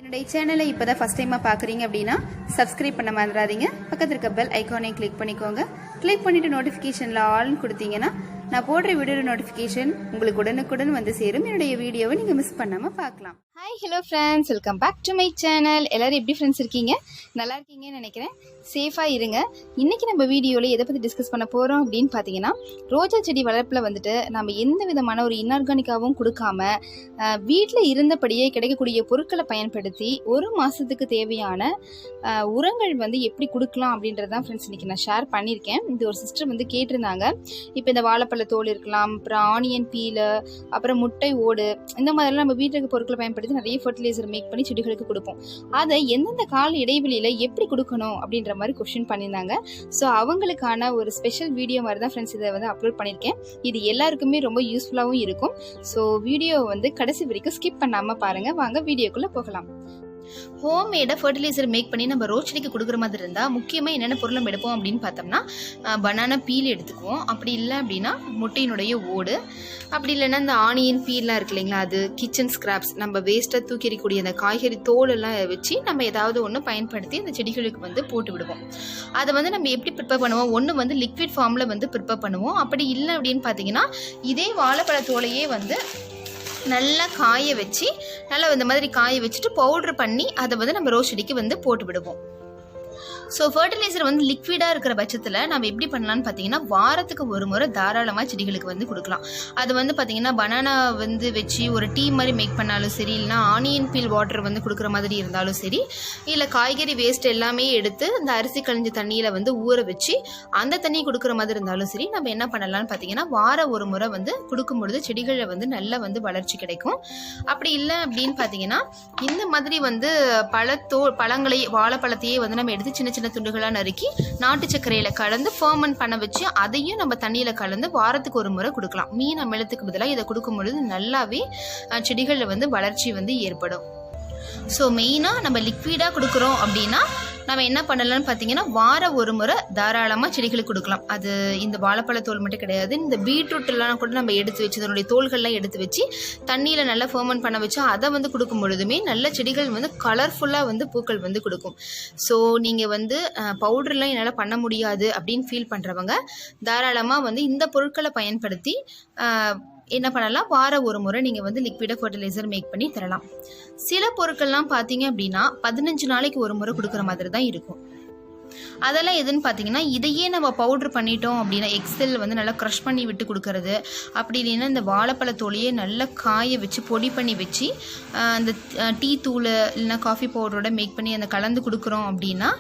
என்னுடைய சேனலை இப்போதான் ஃபர்ஸ்ட் டைமாக பார்க்குறீங்க அப்படின்னா சப்ஸ்கிரைப் பண்ண மறந்துடாதீங்க. பக்கத்தில் இருக்க பெல் ஐக்கானை கிளிக் பண்ணிக்கோங்க. கிளிக் பண்ணிவிட்டு நோட்டிஃபிகேஷனில் ஆல்னு கொடுத்தீங்கன்னா நான் போடுற வீடியோ நோட்டிஃபிகேஷன் உங்களுக்கு உடனுக்குடன் வந்து சேரும். என்னுடைய வீடியோவை நீங்கள் மிஸ் பண்ணாமல் பார்க்கலாம். Hi, hello friends, welcome back to my channel. எல்லோரும் எப்படி ஃப்ரெண்ட்ஸ் இருக்கீங்க? நல்லா இருக்கீங்கன்னு நினைக்கிறேன். சேஃபாக இருங்க. இன்றைக்கி நம்ம வீடியோவில் எதை பற்றி டிஸ்கஸ் பண்ண போகிறோம் அப்படின்னு பார்த்தீங்கன்னா, ரோஜா செடி வளர்ப்பில் வந்துட்டு நம்ம எந்த விதமான ஒரு இன்ஆர்கானிக்காகவும் கொடுக்காம வீட்டில் இருந்தபடியே கிடைக்கக்கூடிய பொருட்களை பயன்படுத்தி ஒரு மாதத்துக்கு தேவையான உரங்கள் வந்து எப்படி கொடுக்கலாம் அப்படின்றது தான் ஃப்ரெண்ட்ஸ் இன்றைக்கி நான் ஷேர் பண்ணியிருக்கேன். இது ஒரு சிஸ்டர் வந்து கேட்டிருந்தாங்க. இப்போ இந்த வாழைப்பழ தோல் இருக்கலாம், அப்புறம் ஆனியன் பீலு, அப்புறம் முட்டை ஓடு, இந்த மாதிரிலாம் நம்ம வீட்டுக்கு பொருட்களை பயன்படுத்தி நிறைய ஃபர்டிலைசர் மேக் பண்ணி செடிகளுக்கு கொடுப்போம். அதை எந்தெந்த கால இடைவெளியில் எப்படி கொடுக்கணும் அப்படின்ற மாதிரி கொஸ்டின் பண்ணியிருந்தாங்க. ஸோ அவங்களுக்கான ஒரு ஸ்பெஷல் வீடியோ மாதிரி தான் ஃப்ரெண்ட்ஸ் இதை வந்து அப்லோட் பண்ணியிருக்கேன். இது எல்லாருக்குமே ரொம்ப யூஸ்ஃபுல்லாகவும் இருக்கும். ஸோ வீடியோ வந்து கடைசி வரைக்கும் ஸ்கிப் பண்ணாமல் பாருங்கள். வாங்க வீடியோக்குள்ளே போகலாம். ஹோம்மேடாக ஃபர்டிலைசர் மேக் பண்ணி நம்ம ரோஸ் செடிக்கு கொடுக்குற மாதிரி இருந்தால் முக்கியமாக என்னென்ன பொருள் நம்ம எடுப்போம் அப்படின்னு பார்த்தோம்னா, பனானா பீல் எடுத்துக்குவோம். அப்படி இல்லை அப்படின்னா முட்டையினுடைய ஓடு, அப்படி இல்லைன்னா இந்த ஆனியன் பீல்லாம் இருக்கு இல்லைங்களா, அது கிச்சன் ஸ்கிராப்ஸ், நம்ம வேஸ்ட்டாக தூக்கிறிக்கூடிய அந்த காய்கறி தோலெல்லாம் வச்சு நம்ம ஏதாவது ஒன்று பயன்படுத்தி அந்த செடிகளுக்கு வந்து போட்டு விடுவோம். அதை வந்து நம்ம எப்படி ப்ரிப்பேர் பண்ணுவோம்? ஒன்று வந்து லிக்விட் ஃபார்மில் வந்து ப்ரிப்பேர் பண்ணுவோம். அப்படி இல்லை அப்படின்னு பார்த்தீங்கன்னா, இதே வாழைப்பழ தோலையே வந்து நல்லா காய வச்சு, நல்லா இந்த மாதிரி காய வச்சுட்டு பவுட்ரு பண்ணி அதை வந்து நம்ம ரோஸ் செடிக்கு வந்து போட்டு விடுவோம். ஸோ ஃபர்டிலைசர் வந்து லிக்விடாக இருக்கிற பட்சத்தில் நம்ம எப்படி பண்ணலான்னு பார்த்தீங்கன்னா, வாரத்துக்கு ஒரு முறை தாராளமாக செடிகளுக்கு வந்து கொடுக்கலாம். அது வந்து பார்த்தீங்கன்னா, பனானா வந்து வச்சு ஒரு டீ மாதிரி மேக் பண்ணாலும் சரி, இல்லைனா ஆனியன் பீல் வாட்டர் வந்து கொடுக்குற மாதிரி இருந்தாலும் சரி, இல்லை காய்கறி வேஸ்ட் எல்லாமே எடுத்து இந்த அரிசி கழிஞ்ச தண்ணியில் வந்து ஊற வச்சு அந்த தண்ணி கொடுக்குற மாதிரி இருந்தாலும் சரி, நம்ம என்ன பண்ணலாம்னு பார்த்தீங்கன்னா, வாரம் ஒரு முறை வந்து கொடுக்கும் பொழுது செடிகளில் வந்து நல்லா வந்து வளர்ச்சி கிடைக்கும். அப்படி இல்லை அப்படின்னு பார்த்தீங்கன்னா, இந்த மாதிரி வந்து பழங்களை வாழைப்பழத்தையே வந்து நம்ம எடுத்து சின்ன சின்ன துண்டுகளாக நறுக்கி நாட்டு சர்க்கரையில் கலந்து ஃபர்மெண்ட் பண்ண வச்சு அதையும் நம்ம தண்ணியில் கலந்து வாரத்துக்கு ஒரு முறை கொடுக்கலாம். மீன் அமிலத்துக்கு பதிலாக இதை கொடுக்கும் பொழுது நல்லாவே செடிகளில் வந்து வளர்ச்சி வந்து ஏற்படும். ஸோ மெயினாக நம்ம லிக்விடாக கொடுக்குறோம் அப்படின்னா நம்ம என்ன பண்ணலாம்னு பார்த்தீங்கன்னா, வாரம் ஒரு முறை தாராளமாக செடிகளுக்கு கொடுக்கலாம். அது இந்த வாழைப்பழ தோல் மட்டும் கிடையாது, இந்த பீட்ரூட்லாம் கூட நம்ம எடுத்து வச்சு அதனுடைய தோள்கள்லாம் எடுத்து வச்சு தண்ணியில் நல்லா ஃபர்மெண்ட் பண்ண வச்சு அதை வந்து கொடுக்கும் பொழுதுமே நல்ல செடிகள் வந்து கலர்ஃபுல்லாக வந்து பூக்கள் வந்து கொடுக்கும். ஸோ நீங்கள் வந்து பவுடர்லாம் என்னால் பண்ண முடியாது அப்படின்னு ஃபீல் பண்ணுறவங்க தாராளமாக வந்து இந்த பொருட்களை பயன்படுத்தி என்ன பண்ணலாம், வாரம் ஒரு முறை நீங்கள் வந்து லிக்விடாக ஃபர்டிலைசர் மேக் பண்ணி தரலாம். சில பொருட்கள்லாம் பார்த்தீங்க அப்படின்னா 15 நாளைக்கு ஒரு முறை கொடுக்குற மாதிரி தான் இருக்கும். அதெல்லாம் எதுன்னு பார்த்தீங்கன்னா, இதையே நம்ம பவுட்ரு பண்ணிட்டோம் அப்படின்னா எக்ஸல் வந்து நல்லா க்ரஷ் பண்ணி விட்டு கொடுக்கறது, அப்படி இல்லைன்னா இந்த வாழைப்பழத்தோலையே நல்லா காய வச்சு பொடி பண்ணி வச்சு அந்த டீ தூள் இல்லைனா காஃபி பவுடரோட மேக் பண்ணி அந்த கலந்து கொடுக்குறோம் அப்படின்னா,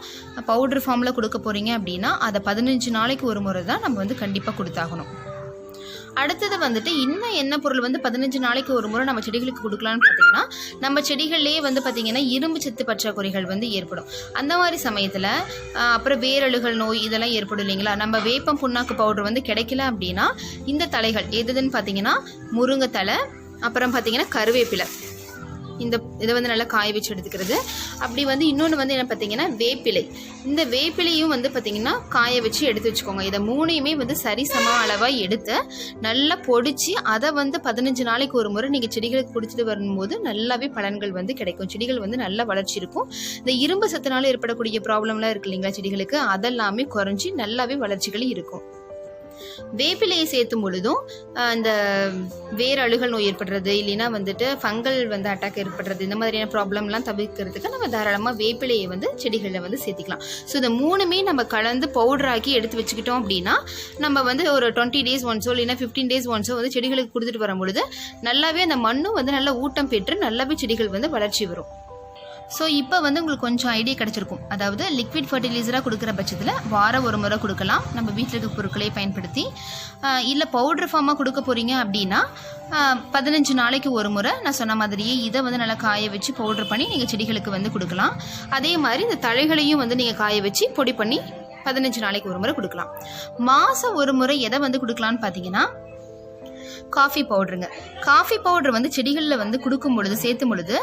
பவுட்ரு ஃபார்மில் கொடுக்க போகிறீங்க அப்படின்னா அதை 15 நாளைக்கு ஒரு முறை தான் நம்ம வந்து கண்டிப்பாக கொடுத்தாகணும். அடுத்தது வந்துட்டு இன்னும் என்ன பொருள் வந்து 15 நாளைக்கு ஒரு முறை நம்ம செடிகளுக்கு கொடுக்கலான்னு பார்த்தீங்கன்னா, நம்ம செடிகள்லேயே வந்து பார்த்தீங்கன்னா இரும்பு சத்து பற்றாக்குறைகள் வந்து ஏற்படும். அந்த மாதிரி சமயத்தில் அப்புறம் வேரழுகல் நோய் இதெல்லாம் ஏற்படும் இல்லைங்களா. நம்ம வேப்பம் புண்ணாக்கு பவுடர் வந்து கிடைக்கல அப்படின்னா இந்த தலைகள் எதுன்னு பார்த்தீங்கன்னா, முருங்கை தலை, அப்புறம் பார்த்தீங்கன்னா கருவேப்பிலை, இதை வந்து நல்லா காய வச்சு எடுத்துக்கிறது. அப்படி வந்து இன்னொன்று வந்து என்ன பார்த்தீங்கன்னா வேப்பிலை, இந்த வேப்பிலையும் வந்து பார்த்தீங்கன்னா காய வச்சு எடுத்து வச்சுக்கோங்க. இதை மூணையுமே வந்து சரி சம அளவாக எடுத்து நல்லா பொடிச்சு அதை வந்து 15 நாளைக்கு ஒரு முறை நீங்கள் செடிகளுக்கு குடிச்சிட்டு வரும்போது நல்லாவே பலன்கள் வந்து கிடைக்கும். செடிகள் வந்து நல்லா வளர்ச்சி இருக்கும். இந்த இரும்பு சத்துனால ஏற்படக்கூடிய ப்ராப்ளம்லாம் இருக்கு இல்லைங்களா செடிகளுக்கு, அதெல்லாமே குறைஞ்சி நல்லாவே வளர்ச்சிகள் இருக்கும். வேப்பிலையை சேர்த்தும் பொழுதும் இந்த வேற அழுகல் நோய் ஏற்படுறது, இல்லைன்னா வந்துட்டு ஃபங்கல் வந்து அட்டாக் ஏற்படுறது, இந்த மாதிரியான ப்ராப்ளம்லாம் தவிர்க்கிறதுக்கு நம்ம தாராளமாக வேப்பிலையை வந்து செடிகளில் வந்து சேர்த்திக்கலாம். ஸோ இந்த மூணுமே நம்ம கலந்து பவுடராக்கி எடுத்து வச்சுக்கிட்டோம் அப்படின்னா நம்ம வந்து ஒரு 20 days ஒன்ஸோ இல்லைன்னா 15 days ஒன்ஸோ வந்து செடிகளுக்கு கொடுத்துட்டு வரும்பொழுது நல்லாவே அந்த மண்ணும் வந்து நல்லா ஊட்டம் பெற்று நல்லாவே செடிகள் வந்து வளர்ச்சி வரும். ஸோ இப்போ வந்து உங்களுக்கு கொஞ்சம் ஐடியா கிடச்சிருக்கும். அதாவது லிக்விட் ஃபர்டிலைசராக கொடுக்குற பட்சத்தில் வாரம் ஒரு முறை கொடுக்கலாம் நம்ம வீட்டில் இருக்க பொருட்களை பயன்படுத்தி. இல்லை பவுடர் ஃபார்மாக கொடுக்க போகிறீங்க அப்படின்னா 15 நாளைக்கு ஒரு முறை நான் சொன்ன மாதிரியே இதை வந்து நல்லா காய வச்சு பவுடர் பண்ணி நீங்கள் செடிகளுக்கு வந்து கொடுக்கலாம். அதே மாதிரி இந்த தழைகளையும் வந்து நீங்கள் காய வச்சு பொடி பண்ணி 15 நாளைக்கு ஒரு முறை கொடுக்கலாம். மாதம் ஒரு முறை எதை வந்து கொடுக்கலான்னு பார்த்தீங்கன்னா, காஃபி பவுடருங்க. காஃபி பவுடர் வந்து செடிகளில் வந்து கொடுக்கும் பொழுது சேர்த்தும் பொழுது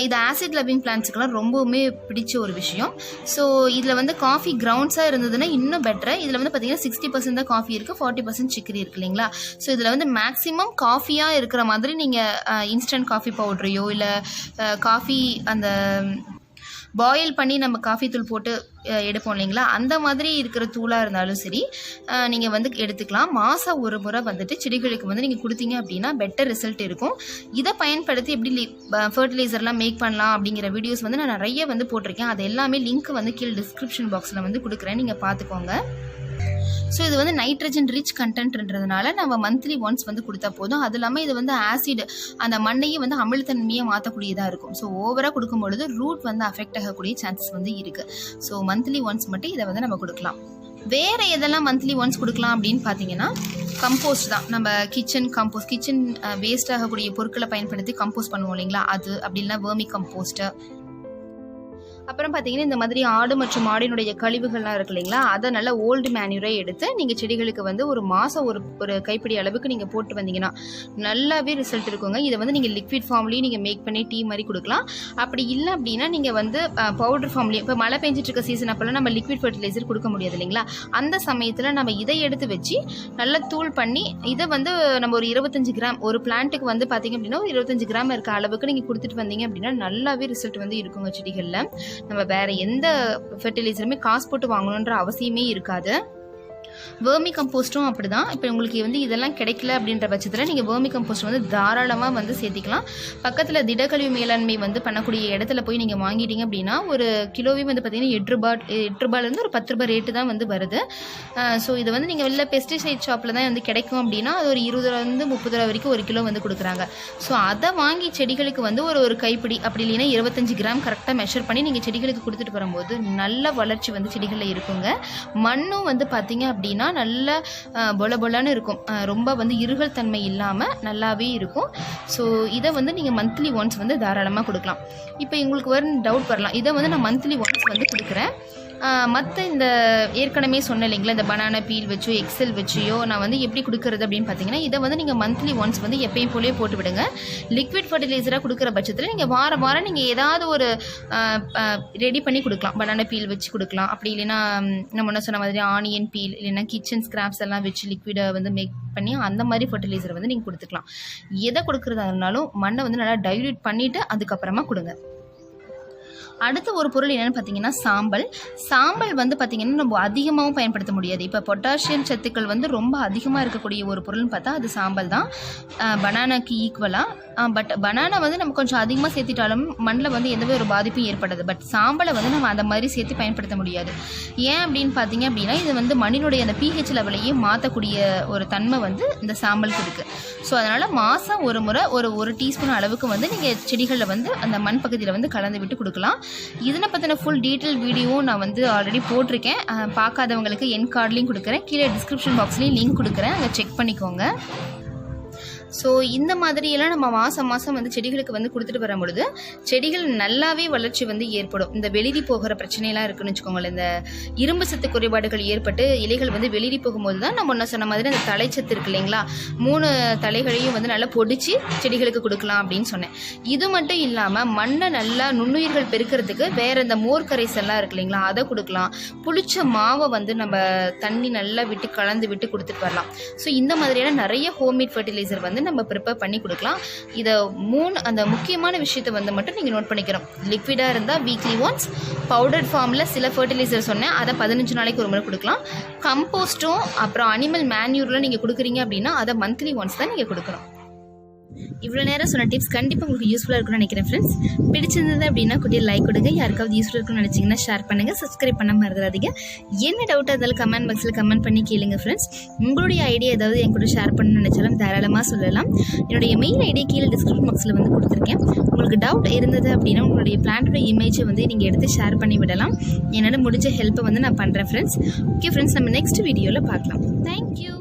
இது ஆசிட் லவ்விங் பிளான்ட்ஸுக்கெல்லாம் ரொம்பவுமே பிடிச்ச ஒரு விஷயம். ஸோ இதில் வந்து காஃபி கிரவுண்ட்ஸாக இருந்ததுன்னா இன்னும் பெட்டர். இதில் வந்து பார்த்தீங்கன்னா 60% தான் காஃபி இருக்குது, 40% சிக்கரி இருக்கு இல்லைங்களா. ஸோ இதில் வந்து மேக்ஸிமம் காஃபியாக இருக்கிற மாதிரி நீங்கள் இன்ஸ்டன்ட் காஃபி பவுடரையோ இல்லை காஃபி அந்த பாயில் பண்ணி நம்ம காஃபி தூள் போட்டு எடுப்போம் இல்லைங்களா, அந்த மாதிரி இருக்கிற தூளாக இருந்தாலும் சரி நீங்கள் வந்து எடுத்துக்கலாம். மாதம் ஒரு முறை வந்துட்டு செடிகளுக்கு வந்து நீங்கள் கொடுத்தீங்க அப்படின்னா பெட்டர் ரிசல்ட் இருக்கும். இதை பயன்படுத்தி எப்படி ஃபர்டிலைசர்லாம் மேக் பண்ணலாம் அப்படிங்கிற வீடியோஸ் வந்து நான் நிறைய வந்து போட்டிருக்கேன். அது எல்லாமே லிங்க் வந்து கீழே டிஸ்கிரிப்ஷன் பாக்ஸில் வந்து கொடுக்குறேன், நீங்கள் பார்த்துக்கோங்க. ஸோ இது வந்து நைட்ரஜன் ரிச் கண்டென்ட்ன்றதுனால நம்ம மந்த்லி ஒன்ஸ் வந்து கொடுத்தா போதும். அது இல்லாமல் இது வந்து ஆசிட் அந்த மண்ணையே வந்து அமிலத்தன்மையை மாற்றக்கூடியதாக இருக்கும். ஸோ ஓவராக கொடுக்கும்பொழுது ரூட் வந்து அஃபெக்ட் ஆகக்கூடிய சான்சஸ் வந்து இருக்குது. ஸோ மந்த்லி ஒன்ஸ் மட்டும் இதை வந்து நம்ம கொடுக்கலாம். வேறு எதெல்லாம் மந்த்லி ஒன்ஸ் கொடுக்கலாம் அப்படின்னு பார்த்தீங்கன்னா கம்போஸ்ட் தான். நம்ம கிச்சன் வேஸ்ட் ஆகக்கூடிய பொருட்களை பயன்படுத்தி கம்போஸ்ட் பண்ணுவோம் இல்லைங்களா, அது அப்படி இல்லைனா வேர்மி கம்போஸ்ட்டு. அப்புறம் பார்த்தீங்கன்னா இந்த மாதிரி ஆடு மற்றும் மாடினுடைய கழிவுகள்லாம் இருக்கு இல்லைங்களா, அதை நல்ல ஓல்டு மேன்யூரை எடுத்து நீங்கள் செடிகளுக்கு வந்து ஒரு மாதம் ஒரு கைப்பிடி அளவுக்கு நீங்கள் போட்டு வந்தீங்கன்னா நல்லாவே ரிசல்ட் இருக்குங்க. இதை வந்து நீங்கள் லிக்விட் ஃபார்ம்லேயும் நீங்கள் மேக் பண்ணி டீ மாதிரி கொடுக்கலாம். அப்படி இல்லை அப்படின்னா நீங்கள் வந்து பவுடர் ஃபார்ம்லேயும், இப்போ மழை பெஞ்சிட்டு இருக்க சீசன் அப்போல்லாம் நம்ம லிக்விட் ஃபர்டிலைசர் கொடுக்க முடியாது இல்லைங்களா, அந்த சமயத்தில் நம்ம இதை எடுத்து வச்சு நல்லா தூள் பண்ணி இதை வந்து நம்ம ஒரு 25 கிராம் ஒரு பிளான்ட்டுக்கு வந்து பார்த்தீங்க அப்படின்னா 25 கிராம் இருக்க அளவுக்கு நீங்கள் கொடுத்துட்டு வந்தீங்க அப்படின்னா நல்லாவே ரிசல்ட் வந்து இருக்குங்க செடிகளில். நம்ம வேற எந்த ஃபெர்டிலைசருமே காசு போட்டு வாங்கணுன்ற அவசியமே இருக்காது. வேர்மி கம்போஸ்ட்டும் அப்படிதான். இப்போ உங்களுக்கு வந்து இதெல்லாம் கிடைக்கல அப்படின்ற பட்சத்தில் நீங்கள் வேர்மி கம்போஸ்ட் வந்து தாராளமாக வந்து சேர்த்திக்கலாம். பக்கத்தில் திடக்கழிவு மேலாண்மை வந்து பண்ணக்கூடிய இடத்துல போய் நீங்கள் வாங்கிட்டீங்க அப்படின்னா ஒரு கிலோவே வந்து பார்த்தீங்கன்னா 8 ரூபாயிலேருந்து ஒரு 10 ரூபாய் ரேட்டு தான் வந்து வருது. ஸோ இதை வந்து நீங்கள் வெளில பெஸ்டிசைட் ஷாப்பில் தான் வந்து கிடைக்கும் அப்படின்னா அது ஒரு 20 ரூபாயிலேருந்து 30 ரூபா வரைக்கும் ஒரு கிலோ வந்து கொடுக்குறாங்க. ஸோ அதை வாங்கி செடிகளுக்கு வந்து ஒரு கைப்பிடி அப்படி இல்லைன்னா 25 கிராம் கரெக்டாக மெஷர் பண்ணி நீங்கள் செடிகளுக்கு கொடுத்துட்டு வரும்போது நல்ல வளர்ச்சி வந்து செடிகளில் இருக்குங்க. மண்ணும் வந்து பார்த்தீங்க அப்படின்னா நல்ல பொலன்னு இருக்கும், ரொம்ப வந்து இருகல் தன்மை இல்லாமல் நல்லாவே இருக்கும். ஸோ இதை வந்து நீங்கள் மந்த்லி ஒன்ஸ் வந்து தாராளமாக கொடுக்கலாம். இப்போ உங்களுக்கு டவுட் வரலாம், இதை வந்து நான் மந்த்லி ஒன்ஸ் வந்து கொடுக்குறேன். மற்ற இந்த ஏற்கனவே சொன்ன இல்லைங்களா இந்த பனானா பீல் வச்சோ எக்ஸல் வச்சியோ நான் வந்து எப்படி கொடுக்குறது அப்படின்னு பார்த்தீங்கன்னா இதை வந்து நீங்கள் மந்த்லி ஒன்ஸ் வந்து எப்பயும் போலே போட்டு விடுங்க. லிக்விட் ஃபர்டிலைசராக கொடுக்குற பட்சத்தில் நீங்கள் வாரம் நீங்கள் ஏதாவது ஒரு ரெடி பண்ணி கொடுக்கலாம். பனானா பீல் வச்சு கொடுக்கலாம், அப்படி இல்லைன்னா நம்ம என்ன சொன்ன மாதிரி ஆனியன் பீல் இல்லைன்னா கிச்சன் ஸ்கிராப்ஸ் எல்லாம் வச்சு லிக்விடை வந்து மேக் பண்ணி அந்த மாதிரி ஃபர்டிலைசரை வந்து நீங்கள் கொடுத்துக்கலாம். எதை கொடுக்குறதா இருந்தாலும் மண்ணை வந்து நல்லா டைல்யூட் பண்ணிவிட்டு அதுக்கப்புறமா கொடுங்க. அடுத்த ஒரு பொருள் என்னென்னு பார்த்தீங்கன்னா சாம்பல் வந்து பார்த்தீங்கன்னா நம்ம அதிகமாகவும் பயன்படுத்த முடியாது. இப்போ பொட்டாசியம் சத்துக்கள் வந்து ரொம்ப அதிகமாக இருக்கக்கூடிய ஒரு பொருள்னு பார்த்தா அது சாம்பல் தான், பனானாக்கு ஈக்குவலாக. பட் பனானா வந்து நம்ம கொஞ்சம் அதிகமாக சேர்த்திட்டாலும் மண்ணில் வந்து எந்த ஒரு பாதிப்பும் ஏற்படாது. பட் சாம்பலை வந்து நம்ம அந்த மாதிரி சேர்த்து பயன்படுத்த முடியாது. ஏன் அப்படின்னு பார்த்தீங்க அப்படின்னா இது வந்து மண்ணினுடைய அந்த pH லெவலையே மாற்றக்கூடிய ஒரு தன்மை வந்து இந்த சாம்பலுக்கு இருக்குது. ஸோ அதனால் மாதம் ஒரு முறை ஒரு டீஸ்பூன் அளவுக்கு வந்து நீங்கள் செடிகளில் வந்து அந்த மண் பகுதியில் வந்து கலந்து விட்டு கொடுக்கலாம். இதனை பற்றின ஃபுல் டீட்டெயில் வீடியோவும் நான் வந்து ஆல்ரெடி போட்டிருக்கேன். பார்க்காதவங்களுக்கு என் கார்ட்லேயும் கொடுக்குறேன், கீழே டிஸ்கிரிப்ஷன் பாக்ஸ்லேயும் லிங்க் கொடுக்குறேன், அங்கே செக் பண்ணிக்கோங்க. ஸோ இந்த மாதிரியெல்லாம் நம்ம மாதம் வந்து செடிகளுக்கு வந்து கொடுத்துட்டு வரும் பொழுது செடிகள் நல்லாவே வளர்ச்சி வந்து ஏற்படும். இந்த வெளிரி போகிற பிரச்சனையெல்லாம் இருக்குன்னு வச்சுக்கோங்களேன், இந்த இரும்பு சத்து குறைபாடுகள் ஏற்பட்டு இலைகள் வந்து வெளிரி போகும்போது தான் நம்ம ஒன்று சொன்ன மாதிரி அந்த தலைச்சத்து இருக்கு இல்லைங்களா, 3 தலைகளையும் வந்து நல்லா பொடிச்சு செடிகளுக்கு கொடுக்கலாம் அப்படின்னு சொன்னேன். இது மட்டும் இல்லாமல் மண்ணை நல்லா நுண்ணுயிர்கள் பெருக்கிறதுக்கு வேறு இந்த மோர் கரைசல்லாம் இருக்கு இல்லைங்களா, அதை கொடுக்கலாம். புளிச்ச மாவை வந்து நம்ம தண்ணி நல்லா விட்டு கலந்து விட்டு கொடுத்துட்டு வரலாம். ஸோ இந்த மாதிரியான நிறைய ஹோம்மேட் ஃபர்டிலைசர் வந்து நம்ம ப்ரிப்பேர் பண்ணி கொடுக்கலாம். இதை அந்த முக்கியமான விஷயத்தை வந்து மட்டும் நீங்கள் நோட் பண்ணிக்கிறோம். லிக்விடாக இருந்தால் வீக்லி ஒன்ஸ், பவுடர் ஃபார்மில் சில ஃபர்டிலைசர் சொன்னேன் அதை 15 நாளைக்கு ஒரு முறை கொடுக்கலாம். கம்போஸ்ட்டும் அப்புறம் அனிமல் மேன்யூரில் நீங்கள் கொடுக்குறீங்க அப்படின்னா அதை மந்த்லி ஒன்ஸ் தான் நீங்கள் கொடுக்கணும். இவ்வளோ நேரம் சொன்ன டிப்ஸ் கண்டிப்பாக உங்களுக்கு யூஸ்ஃபுல்லாக இருக்கும்னு நினைக்கிறேன் ஃப்ரெண்ட்ஸ். பிடிச்சிருந்தது அப்படின்னா கூடிய லைக் கொடுங்க, யாருக்காவது யூஸ்ஃபுல்லாக இருக்குன்னு நினச்சிங்கன்னா ஷேர் பண்ணுங்கள், சப்ஸ்கிரைப் பண்ண மறந்துடாதீங்க. என்ன டவுட்டாக இருந்தாலும் கமெண்ட் பாக்ஸில் கமெண்ட் பண்ணி கேளுங்க ஃப்ரெண்ட்ஸ். உங்களுடைய ஐடியா ஏதாவது என் கூட ஷேர் பண்ணணும்னு நினச்சாலும் தாராளமாக சொல்லலாம். என்னுடைய மெயில் ஐடியா கீழே டிஸ்கிரிப்ஷன் பாக்ஸில் வந்து கொடுத்துருக்கேன். உங்களுக்கு டவுட் இருந்தது அப்படின்னா உங்களுடைய பிளான்ட்டோட இமேஜை வந்து நீங்கள் எடுத்து ஷேர் பண்ணி விடலாம். என்னால் முடிஞ்ச ஹெல்ப்பை வந்து நான் பண்ணுறேன் ஃப்ரெண்ட்ஸ். ஓகே ஃப்ரெண்ட்ஸ், நம்ம நெக்ஸ்ட் வீடியோவில் பார்க்கலாம். தேங்க்யூ.